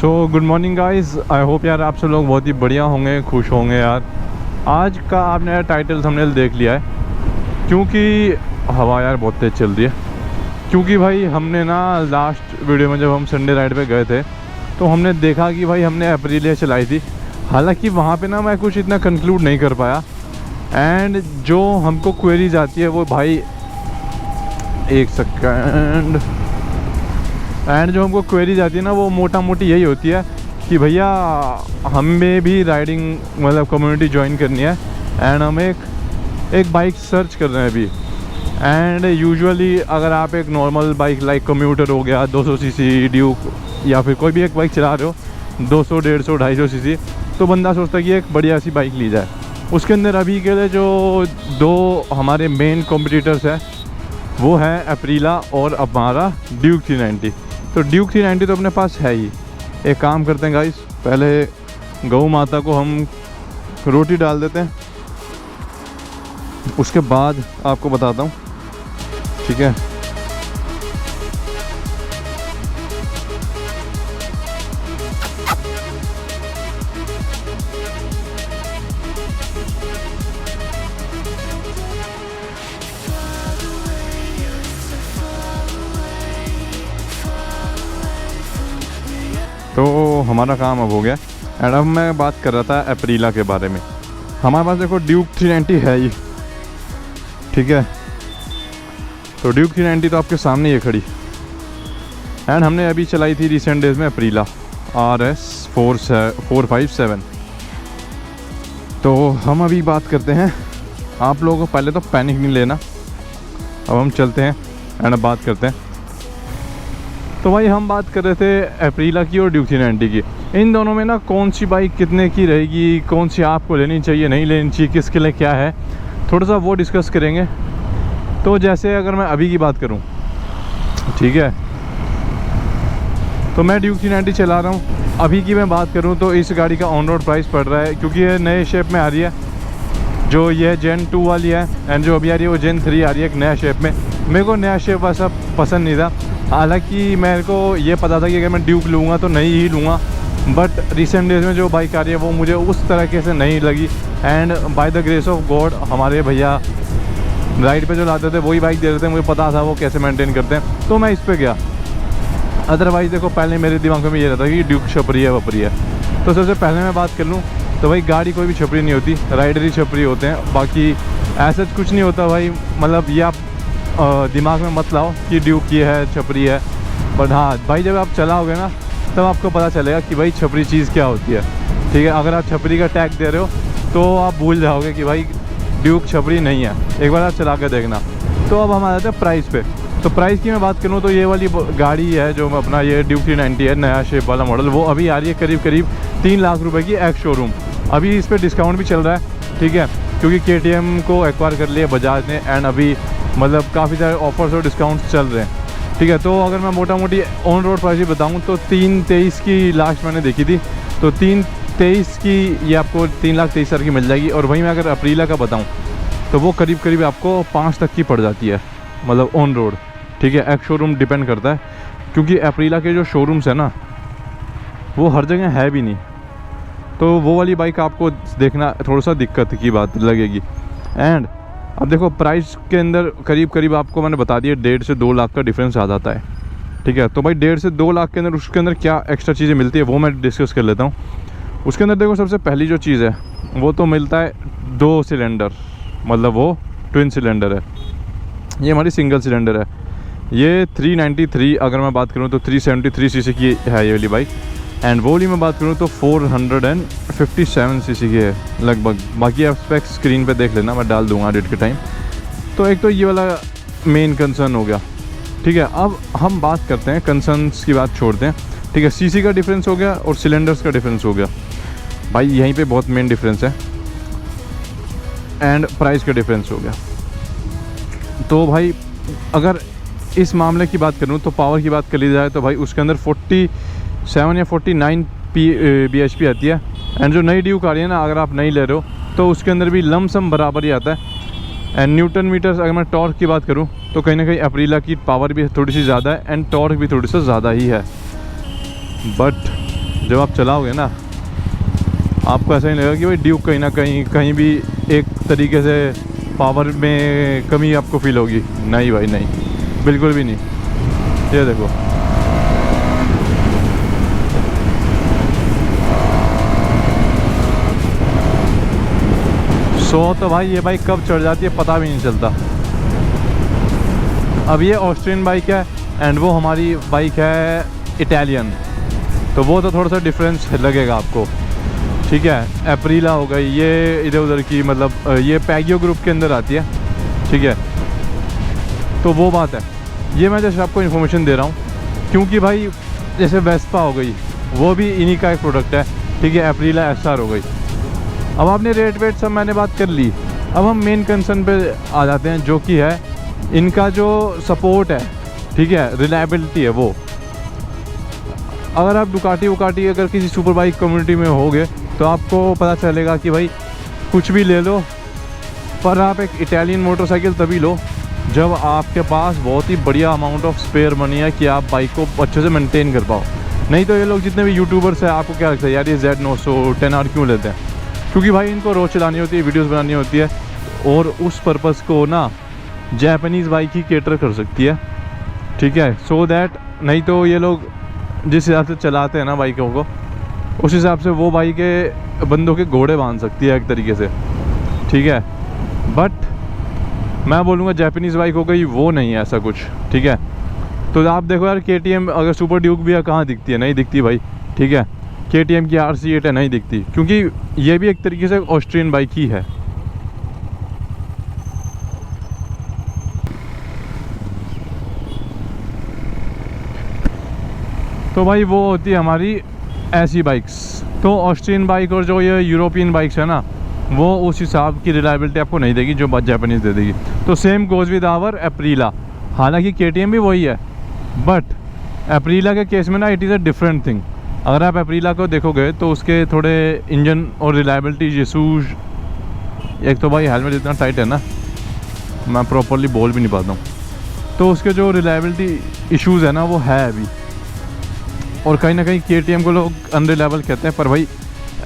So good morning guys, I hope यार आप सब लोग बहुत ही बढ़िया होंगे, खुश होंगे यार। आज का आपने टाइटल थंबनेल देख लिया है क्योंकि हवा यार बहुत तेज़ चल रही है। क्योंकि भाई हमने ना लास्ट वीडियो में जब हम संडे राइड पे गए थे तो हमने देखा कि भाई हमने अप्रीलिया चलाई थी। हालांकि वहाँ पे ना मैं कुछ इतना कंक्लूड नहीं कर पाया। एंड जो हमको क्वेरीज आती है वो भाई एक सेकेंड एंड जो हमको क्वेरीज आती है ना वो मोटा मोटी यही होती है कि भैया हमें भी राइडिंग मतलब कम्युनिटी ज्वाइन करनी है एंड हम एक बाइक सर्च कर रहे हैं अभी। एंड यूजुअली अगर आप एक नॉर्मल बाइक लाइक कम्यूटर हो गया 200 सीसी ड्यूक या फिर कोई भी एक बाइक चला रहे हो 200, 150, 250 सीसी, तो बंदा सोचता है कि एक बढ़िया सी बाइक ली जाए। उसके अंदर अभी के लिए जो दो हमारे मेन कॉम्पिटिटर्स हैं वो है अप्रीला और हमारा ड्यूक 390। तो ड्यूक 390 तो अपने पास है ही। एक काम करते हैं गाइस, पहले गौ माता को हम रोटी डाल देते हैं, उसके बाद आपको बताता हूँ, ठीक है। तो हमारा काम अब हो गया। एंड अब मैं बात कर रहा था अप्रीला के बारे में। हमारे पास देखो ड्यूक 390 है ही, ठीक है। तो ड्यूक 390 तो आपके सामने ही खड़ी। एंड हमने अभी चलाई थी रिसेंट डेज में अप्रीला RS 457। तो हम अभी बात करते हैं, आप लोगों को पहले तो पैनिक नहीं लेना। अब हम चलते हैं एंड अब बात करते हैं। तो भाई हम बात कर रहे थे अप्रीला की और ड्यूक 390 की। इन दोनों में ना कौन सी बाइक कितने की रहेगी, कौन सी आपको लेनी चाहिए, नहीं लेनी चाहिए, किसके लिए क्या है, थोड़ा सा वो डिस्कस करेंगे। तो जैसे अगर मैं अभी की बात करूं, ठीक है, तो मैं ड्यूक 390 चला रहा हूं। अभी की मैं बात करूं तो इस गाड़ी का ऑन रोड प्राइस पड़ रहा है, क्योंकि ये नए शेप में आ रही है। जो ये Gen 2 वाली है एंड जो अभी आ रही है वो Gen 3 आ रही है एक नया शेप में। मेरे को नया शेप वैसा पसंद नहीं था। हालांकि मेरे को ये पता था कि अगर मैं ड्यूक लूँगा तो नई ही लूँगा, बट रिसेंट डेज में जो बाइक आ रही है वो मुझे उस तरीके से नहीं लगी। And by the grace of God हमारे भैया राइड पे जो लाते थे वही बाइक दे रहे थे, मुझे पता था वो कैसे मेंटेन करते हैं, तो मैं इस पर गया। अदरवाइज़ देखो पहले मेरे दिमाग में ये रहता कि ड्यूक छपरी है वपरी है। तो सबसे पहले मैं बात कर लूँ तो भाई गाड़ी कोई भी छपरी नहीं होती, राइडर ही छपरी होते हैं। बाकी ऐसा कुछ नहीं होता भाई, मतलब ये आप दिमाग में मत लाओ कि ड्यूक ये है छपरी है। बट हाँ भाई जब आप चलाओगे ना तब आपको पता चलेगा कि भाई छपरी चीज़ क्या होती है, ठीक है। अगर आप छपरी का टैग दे रहे हो तो आप भूल जाओगे कि भाई ड्यूक छपरी नहीं है, एक बार आप चला के देखना। तो अब हम आ जाते हैं प्राइस पे। तो प्राइस की मैं बात करूँ तो ये वाली गाड़ी है जो अपना ये ड्यूक 390 है, नया शेप वाला मॉडल, वो अभी आ रही है करीब 3 लाख रुपए की एक्स शोरूम। अभी इस पर डिस्काउंट भी चल रहा है, ठीक है, क्योंकि KTM को एक्वायर कर लिया बजाज ने। एंड अभी मतलब काफ़ी सारे ऑफर्स और डिस्काउंट्स चल रहे हैं, ठीक है। तो अगर मैं मोटा मोटी ऑन रोड प्राइस ही बताऊँ तो 3,23 की लास्ट मैंने देखी थी। तो 3,23 की ये आपको 3,23,000 की मिल जाएगी। और वहीं मैं अगर अप्रीला का बताऊँ तो वो करीब आपको 5 तक की पड़ जाती है, मतलब ऑन रोड, ठीक है। एक्स शोरूम डिपेंड करता है, क्योंकि अप्रीला के जो शोरूम्स है ना वो हर जगह है भी नहीं। तो वो वाली बाइक आपको देखना थोड़ा सा दिक्कत की बात लगेगी। एंड अब देखो प्राइस के अंदर करीब आपको मैंने बता दिया 1.5 से 2 लाख का डिफरेंस आ जाता है, ठीक है। तो भाई 1.5 से 2 लाख के अंदर उसके अंदर क्या एक्स्ट्रा चीज़ें मिलती है वो मैं डिस्कस कर लेता हूँ। उसके अंदर देखो सबसे पहली जो चीज़ है वो तो मिलता है 2 सिलेंडर, मतलब वो ट्विन सिलेंडर है। ये हमारी सिंगल सिलेंडर है। ये 393 अगर मैं बात करूँ तो 373 सीसी की है ये वाली बाइक। एंड वो वाली मैं बात करूँ तो 457 सीसी की है लगभग। बाकी आप स्पेक्स स्क्रीन पे देख लेना, मैं डाल दूंगा एडिट के टाइम। तो एक तो ये वाला मेन कंसर्न हो गया, ठीक है। अब हम बात करते हैं कंसर्न्स की बात छोड़ते हैं, ठीक है। सीसी का डिफरेंस हो गया और सिलेंडर्स का डिफरेंस हो गया भाई, यहीं पे बहुत मेन डिफरेंस है। एंड प्राइस का डिफरेंस हो गया। तो भाई अगर इस मामले की बात करूँ तो पावर की बात कर ली जाए तो भाई उसके अंदर 47 या 49 bhp आती है। एंड जो नई ड्यूक आ रही है ना, अगर आप नहीं ले रहे हो तो उसके अंदर भी लमसम बराबर ही आता है। एंड न्यूटन मीटर्स अगर मैं टॉर्क की बात करूं तो कहीं ना कहीं अप्रीला की पावर भी थोड़ी सी ज़्यादा है एंड टॉर्क भी थोड़ी सी ज़्यादा ही है। बट जब आप चलाओगे ना आपको ऐसा नहीं लगेगा कि भाई ड्यूक कहीं ना कहीं भी एक तरीके से पावर में कमी आपको फील होगी। नहीं भाई नहीं, बिल्कुल भी नहीं। ये देखो तो भाई ये बाइक कब चढ़ जाती है पता भी नहीं चलता। अब ये ऑस्ट्रियन बाइक है एंड वो हमारी बाइक है इटालियन, तो वो तो थोड़ा सा डिफरेंस लगेगा आपको। ठीक है, एप्रीला हो गई, ये इधर उधर की, मतलब ये पैगियो ग्रुप के अंदर आती है। ठीक है, तो वो बात है। ये मैं जैसे आपको इन्फॉर्मेशन दे रहा हूँ क्योंकि भाई जैसे वेस्पा हो गई वो भी इन्हीं का एक प्रोडक्ट है। ठीक है, एप्रीला SR हो गई। अब आपने रेट वेट सब मैंने बात कर ली, अब हम मेन कंसर्न पे आ जाते हैं जो कि है इनका जो सपोर्ट है। ठीक है, रिलायबिलिटी है वो। अगर आप डुकाटी अगर किसी सुपर बाइक कम्युनिटी में होगे तो आपको पता चलेगा कि भाई कुछ भी ले लो, पर आप एक इटालियन मोटरसाइकिल तभी लो जब आपके पास बहुत ही बढ़िया अमाउंट ऑफ स्पेयर मनी है कि आप बाइक को अच्छे से मेंटेन कर पाओ। नहीं तो ये लोग जितने भी यूट्यूबर्स हैं आपको क्या लगता है यार ये Z900 10R क्यों लेते हैं? क्योंकि भाई इनको रोज चलानी होती है, वीडियोस बनानी होती है, और उस पर्पज़ को ना जापानीज़ बाइक ही केटर कर सकती है। ठीक है, सो दैट नहीं तो ये लोग जिस हिसाब से चलाते हैं ना बाइकों को, उस हिसाब से वो बाइक के बंदों के घोड़े बांध सकती है एक तरीके से। ठीक है, बट मैं बोलूँगा जापानीज़ बाइक हो गई वो नहीं है ऐसा कुछ। ठीक है, तो आप देखो यार KTM अगर सुपर ड्यूक भी है कहाँ दिखती है? नहीं दिखती भाई। ठीक है, KTM की RC8 है, नहीं दिखती, क्योंकि ये भी एक तरीके से ऑस्ट्रियन बाइक ही है। तो भाई वो होती है हमारी ऐसी बाइक्स। तो ऑस्ट्रियन बाइक और जो ये यूरोपियन बाइक्स है ना वो उस हिसाब की रिलायबिलिटी आपको नहीं देगी जो जापानीज़ दे देगी। तो सेम गोज़ विद आवर एप्रीला। हालांकि KTM भी वही है, बट एप्रीला के केस में ना it is a different thing. अगर आप एप्रीला को देखोगे तो उसके थोड़े इंजन और रिलायबिलिटी इशूज़, एक तो भाई हेलमेट इतना टाइट है ना मैं प्रॉपरली बोल भी नहीं पाता हूँ, तो उसके जो रिलायबिलिटी इश्यूज़ है ना वो है अभी। और कहीं ना कहीं KTM को लोग अनरिलायबल कहते हैं, पर भाई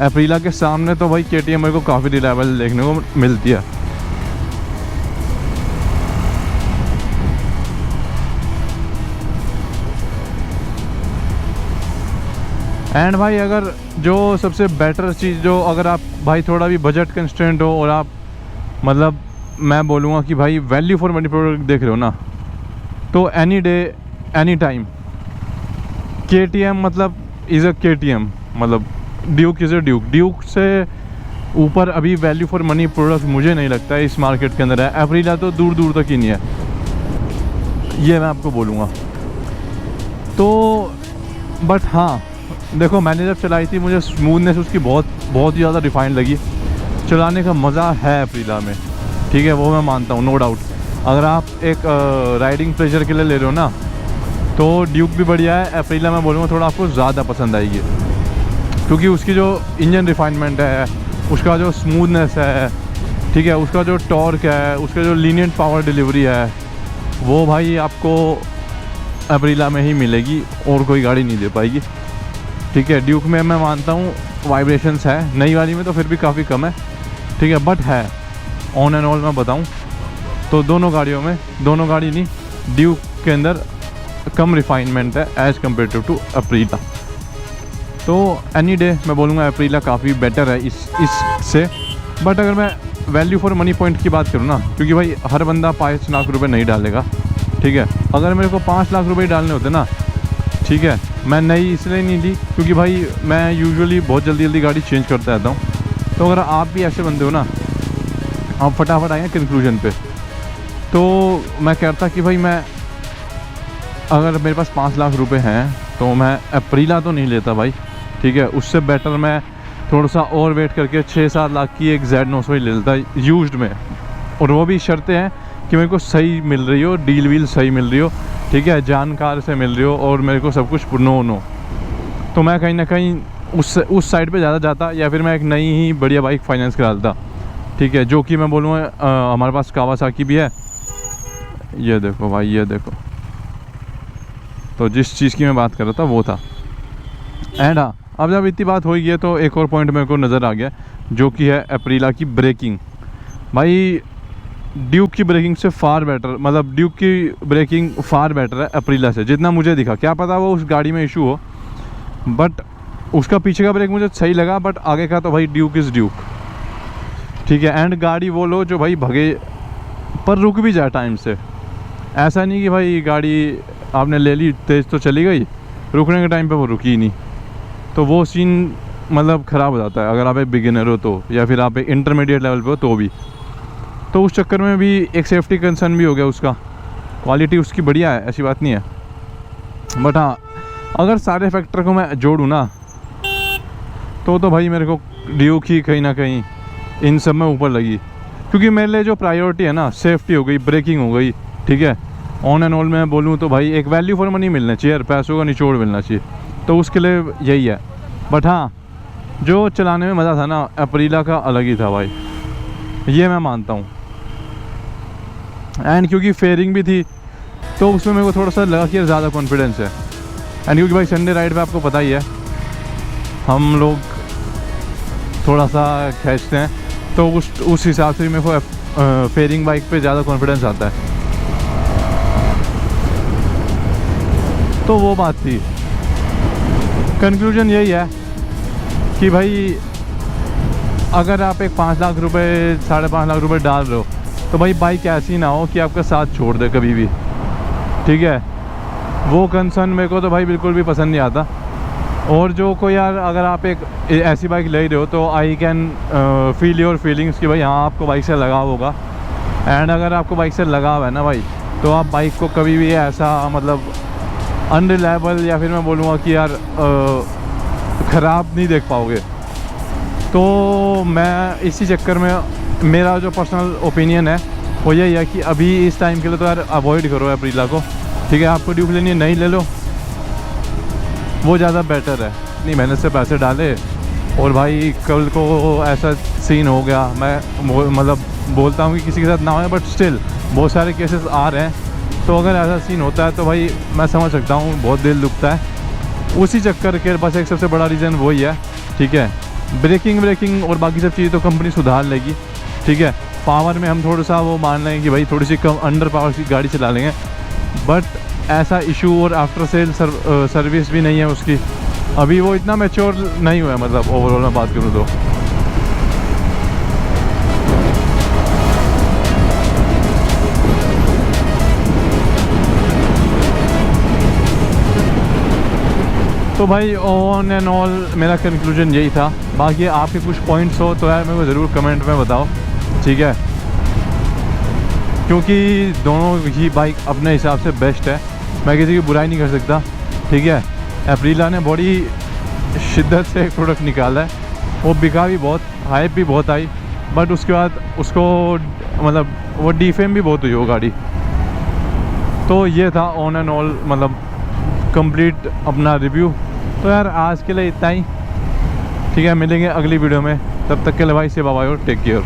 एप्रीला के सामने तो भाई KTM मेरे को काफ़ी रिलायबल देखने को मिलती है। एंड भाई अगर जो सबसे बेटर चीज़ जो अगर आप भाई थोड़ा भी बजट कंस्ट्रेंट हो और आप मतलब मैं बोलूँगा कि भाई वैल्यू फॉर मनी प्रोडक्ट देख रहे हो ना, तो any day any time KTM मतलब इज़ अ KTM, मतलब Duke is a Duke. Duke से ऊपर अभी वैल्यू फॉर मनी प्रोडक्ट मुझे नहीं लगता है इस मार्केट के अंदर है। एप्रीला तो दूर दूर तक ही नहीं है, ये मैं आपको बोलूँगा। तो बट हाँ देखो, मैंने जब चलाई थी मुझे स्मूथनेस उसकी बहुत ही ज़्यादा रिफाइंड लगी। चलाने का मज़ा है एप्रीला में। ठीक है, वो मैं मानता हूँ, नो डाउट। अगर आप एक राइडिंग प्लेजर के लिए ले रहे हो ना तो ड्यूक भी बढ़िया है। एप्रीला मैं बोलूँगा थोड़ा आपको ज़्यादा पसंद आएगी, क्योंकि उसकी जो इंजन रिफाइनमेंट है, उसका जो स्मूथनेस है, ठीक है, उसका जो टॉर्क है, उसका जो लीनियंट पावर डिलीवरी है, वो भाई आपको एप्रीला में ही मिलेगी और कोई गाड़ी नहीं दे पाएगी। ठीक है, ड्यूक में मैं मानता हूँ वाइब्रेशंस है, नई वाली में तो फिर भी काफ़ी कम है। ठीक है, बट है ऑन एंड ऑल मैं बताऊँ तो दोनों गाड़ियों में, दोनों गाड़ी नहीं, ड्यूक के अंदर कम रिफाइनमेंट है एज़ कम्पेयर टू एप्रीला। तो एनी डे मैं बोलूँगा एप्रीला काफ़ी बेटर है इससे। बट अगर मैं वैल्यू फॉर मनी पॉइंट की बात करूँ ना, क्योंकि भाई हर बंदा 5 लाख रुपए नहीं डालेगा। ठीक है, अगर मेरे को 5 लाख रुपए डालने होते ना, ठीक है, मैं नई इसलिए नहीं ली क्योंकि भाई मैं यूजुअली बहुत जल्दी गाड़ी चेंज करता रहता हूँ। तो अगर आप भी ऐसे बंदे हो ना, आप फटाफट आएँ कंक्लूजन पे, तो मैं कहता कि भाई मैं अगर मेरे पास 5 लाख रुपए हैं तो मैं एप्रीला तो नहीं लेता भाई। ठीक है, उससे बेटर मैं थोड़ा सा और वेट करके 6-7 लाख की एक Z900 ही ले लेता यूज्ड में, और वो भी शर्तें हैं कि मेरे को सही मिल रही हो, डील वील सही मिल रही हो। ठीक है, जानकार से मिल रही हो और मेरे को सब कुछ नो तो मैं कहीं ना कहीं उस साइड पे ज़्यादा जाता, या फिर मैं एक नई ही बढ़िया बाइक फाइनेंस करा देता। ठीक है, जो कि मैं बोलूँगा हमारे पास कावासाकी भी है। ये देखो भाई, ये देखो, तो जिस चीज़ की मैं बात कर रहा था वो था। एंड हाँ, अब जब इतनी बात हो गई है तो एक और पॉइंट मेरे को नज़र आ गया, जो कि है एप्रिला की ब्रेकिंग। भाई ड्यूक की ब्रेकिंग से फार बेटर, मतलब ड्यूक की ब्रेकिंग फार बेटर है एप्रिला से, जितना मुझे दिखा। क्या पता वो उस गाड़ी में इशू हो, बट उसका पीछे का ब्रेक मुझे सही लगा, बट आगे का तो भाई ड्यूक इज़ ड्यूक, ठीक है। एंड गाड़ी वो लो जो भाई भगे पर रुक भी जाए टाइम से। ऐसा नहीं कि भाई गाड़ी आपने ले ली, तेज़ तो चली गई, रुकने के टाइम पे वो रुकी ही नहीं, तो वो सीन मतलब ख़राब हो जाता है अगर आप एक बिगिनर हो तो, या फिर आप एक इंटरमीडिएट लेवल पे हो तो भी। तो उस चक्कर में भी एक सेफ्टी कंसर्न भी हो गया उसका। क्वालिटी उसकी बढ़िया है, ऐसी बात नहीं है, बट हाँ अगर सारे फैक्टर को मैं जोड़ूँ ना तो भाई मेरे को ड्यूक ही कहीं ना कहीं इन सब में ऊपर लगी। क्योंकि मेरे लिए जो प्रायोरिटी है ना, सेफ्टी हो गई, ब्रेकिंग हो गई, ठीक है। ऑन एंड ऑल में बोलूँ तो भाई एक वैल्यू फॉर मनी मिलना चाहिए, पैसों का निचोड़ मिलना चाहिए, तो उसके लिए यही है। बट हाँ जो चलाने में मज़ा था ना, एप्रिला का अलग ही था भाई, ये मैं मानता हूँ। एंड क्योंकि फेयरिंग भी थी तो उसमें मेरे को थोड़ा सा लगा कि ज़्यादा कॉन्फिडेंस है। एंड क्योंकि भाई संडे राइड पे आपको पता ही है हम लोग थोड़ा सा खींचते हैं, तो उस हिसाब से मेरे को फेयरिंग बाइक पे ज़्यादा कॉन्फिडेंस आता है, तो वो बात थी। कंक्लूजन यही है कि भाई अगर आप एक 5 लाख रुपए 5.5 लाख रुपए डाल रहे हो तो भाई बाइक ऐसी ना हो कि आपका साथ छोड़ दे कभी भी, ठीक है। वो कंसर्न मेरे को तो भाई बिल्कुल भी पसंद नहीं आता। और जो कोई यार अगर आप एक ऐसी बाइक ले रहे हो तो I can feel your feelings कि भाई हाँ आपको बाइक से लगाव होगा। एंड अगर आपको बाइक से लगाव है ना भाई, तो आप बाइक को कभी भी ऐसा मतलब अनरिलायबल या फिर मैं बोलूँगा कि यार ख़राब नहीं देख पाओगे। तो मैं इसी चक्कर में मेरा जो पर्सनल ओपिनियन है वो यही है कि अभी इस टाइम के लिए तो यार अवॉइड करो एप्रिला को, ठीक है। आपको ड्यूक लेनी है नहीं ले लो, वो ज़्यादा बेटर है। इतनी मेहनत से पैसे डाले और भाई कल को ऐसा सीन हो गया, मैं मतलब बोलता हूँ कि किसी के साथ ना हो, बट स्टिल बहुत सारे केसेस आ रहे हैं। तो अगर ऐसा सीन होता है तो भाई मैं समझ सकता हूँ, बहुत दिल दुखता है। उसी चक्कर के बस एक सबसे बड़ा रीज़न वही है, ठीक है। ब्रेकिंग और बाकी सब चीज़ें तो कंपनी सुधार लेगी, ठीक है। पावर में हम थोड़ा सा वो मान लेंगे कि भाई थोड़ी सी कम अंडर पावर की गाड़ी चला लेंगे, बट ऐसा इशू और आफ्टर सेल सर्विस भी नहीं है उसकी, अभी वो इतना मैच्योर नहीं हुआ है, मतलब ओवरऑल मैं बात करूँ तो भाई ऑन एंड ऑल मेरा कंक्लूजन यही था। बाकी आपके कुछ पॉइंट्स हो तो यार मेरे को ज़रूर कमेंट में बताओ, ठीक है। क्योंकि दोनों ही बाइक अपने हिसाब से बेस्ट है, मैं किसी की बुराई नहीं कर सकता, ठीक है। एप्रिला ने बड़ी शिद्दत से एक प्रोडक्ट निकाला है, वो बिका भी बहुत, हाइप भी बहुत आई, बट उसके बाद उसको मतलब वो डिफेम भी बहुत हुई वो गाड़ी। तो ये था ऑन एंड ऑल मतलब कंप्लीट अपना रिव्यू। तो यार आज के लिए इतना ही, ठीक है। मिलेंगे अगली वीडियो में, तब तक के लिए भाई से बाय बाय और टेक केयर।